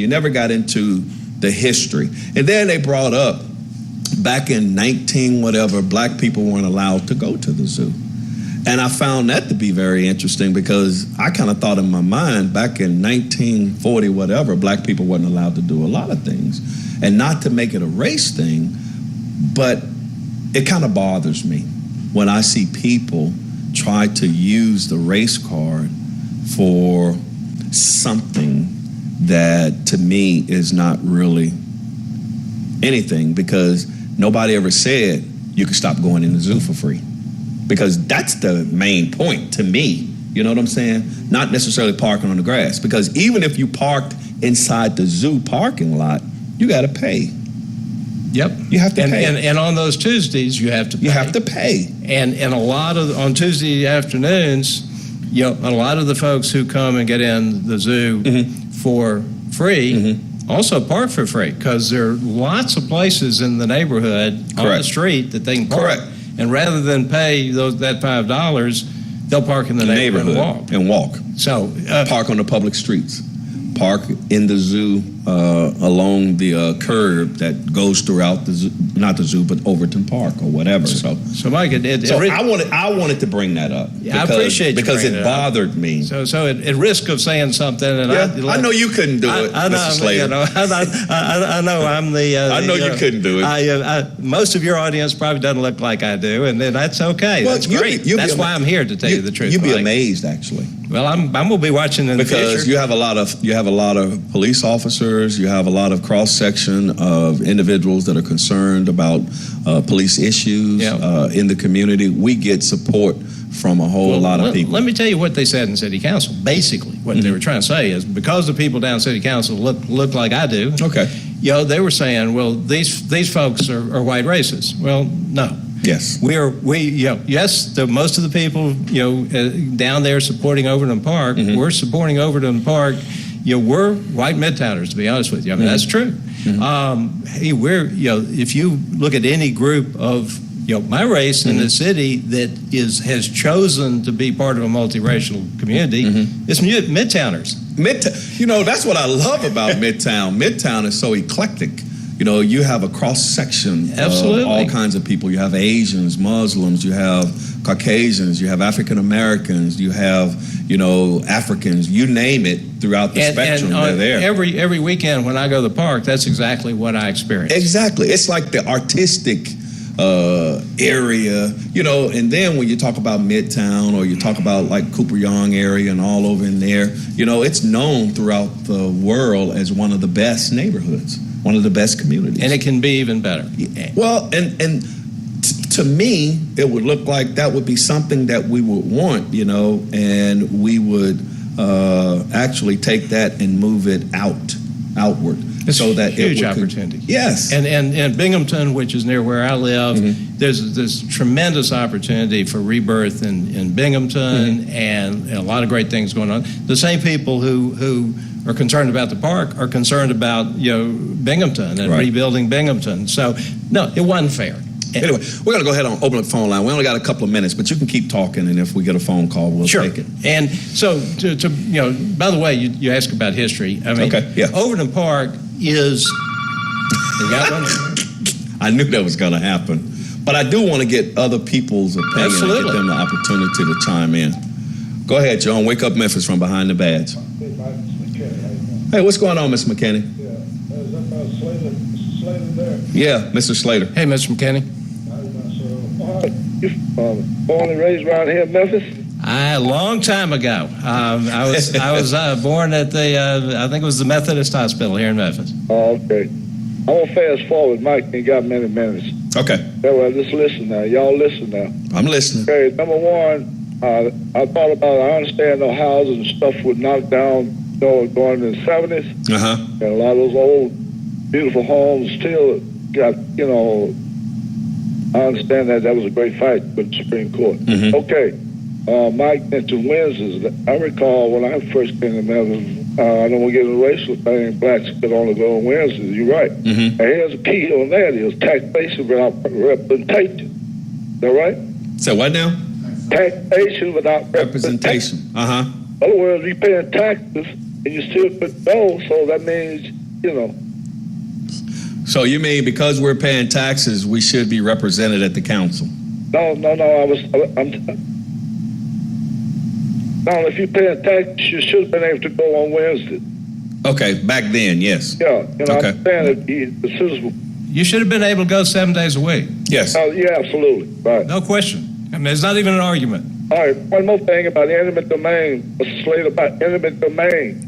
You never got into the history. And then they brought up back in 19 whatever, black people weren't allowed to go to the zoo. And I found that to be very interesting because I kind of thought in my mind back in 1940 whatever, black people weren't allowed to do a lot of things. And not to make it a race thing, but it kind of bothers me when I see people try to use the race card for something that to me is not really anything, because nobody ever said you could stop going in the zoo for free. Because that's the main point to me, you know what I'm saying? Not necessarily parking on the grass, because even if you parked inside the zoo parking lot, you got to pay. Yep. You have to pay. And on those Tuesdays, you have to pay. You have to pay. And a lot of, on Tuesday afternoons, you know, a lot of the folks who come and get in the zoo for free also park for free, because there are lots of places in the neighborhood on the street that they can park. And rather than pay that $5, they'll park in the neighborhood and walk. So park on the public streets. Park in the zoo along the curb that goes throughout the zoo, not the zoo, but Overton Park or whatever. So Mike, I wanted to bring that up. Because, I appreciate you because it bothered me. So at risk of saying something, and I know you couldn't do it, Mr. Slater. You know, I know I'm the. I know you couldn't do it. Most of your audience probably doesn't look like I do, and that's okay. Well, that's great. That's why I'm here to tell you the truth. You'd be amazed, actually. Well, I'm gonna be watching in the future. Because you have a lot of police officers. You have a lot of cross section of individuals that are concerned about police issues in the community. We get support from a whole lot of people. Let me tell you what they said in City Council. Basically, what they were trying to say is, because the people down City Council look like I do. Okay. You know, they were saying, well, these folks are white racists. Well, no. Yes. Yes, most of the people, down there supporting Overton Park, we're supporting Overton Park. We're white Midtowners, to be honest with you. I mean, that's true. If you look at any group of my race in the city that has chosen to be part of a multiracial community, it's Midtowners. That's what I love about Midtown. Midtown is so eclectic. You have a cross section of all kinds of people. You have Asians, Muslims, you have Caucasians, you have African Americans, you have Africans. You name it, throughout the spectrum. They're there. Every weekend when I go to the park, that's exactly what I experience. Exactly. It's like the artistic area, and then when you talk about Midtown, or you talk about like Cooper Young area and all over in there, it's known throughout the world as one of the best neighborhoods, one of the best communities. And it can be even better. Well, and to me, it would look like that would be something that we would want, and we would actually take that and move it outward. It's so that huge opportunity. Yes. And Binghamton, which is near where I live, there's this tremendous opportunity for rebirth in Binghamton, and a lot of great things going on. The same people who are concerned about the park are concerned about Binghamton and rebuilding Binghamton. So no, it wasn't fair. Anyway, we're going to go ahead and open up the phone line. We only got a couple of minutes, but you can keep talking, and if we get a phone call, we'll take it. And so, by the way, you asked about history. I mean, Overton Park is... You got one? I knew that was going to happen. But I do want to get other people's opinion and give them the opportunity to chime in. Go ahead, John. Wake up Memphis from behind the badge. Hey, what's going on, Mr. McKinney? Slater there? Yeah, Mr. Slater. Hey, Mr. McKinney. You born and raised around here in Memphis? A long time ago. I was born at the I think it was the Methodist Hospital here in Memphis. Oh, okay. I want to fast forward. Mike ain't got many minutes. Okay. Yeah, well, just listen now. Y'all listen now. I'm listening. Okay, number one, I thought about it. I understand the houses and stuff was knocked down going in the 70s. And a lot of those old, beautiful homes still got, I understand that was a great fight with the Supreme Court. Okay. Mike mentioned Wednesdays. I recall when I first came to Memphis, I don't want to get into a racial thing, blacks could only go on Wednesdays. You're right. And here's the key on that is taxation without representation. Is that right? So what now? Taxation without representation. In other words, you're paying taxes and you still could go. So that means, you know. So you mean because we're paying taxes, we should be represented at the council? No. Now, if you're paying taxes, you should have been able to go on Wednesday. Okay, back then, yes. Yeah, you know, Okay. I'm saying that the citizens. You should have been able to go 7 days a week. Yes. Yeah, absolutely. Right. No question. I mean, it's not even an argument. All right. One more thing about eminent domain. What's the slate about eminent domain?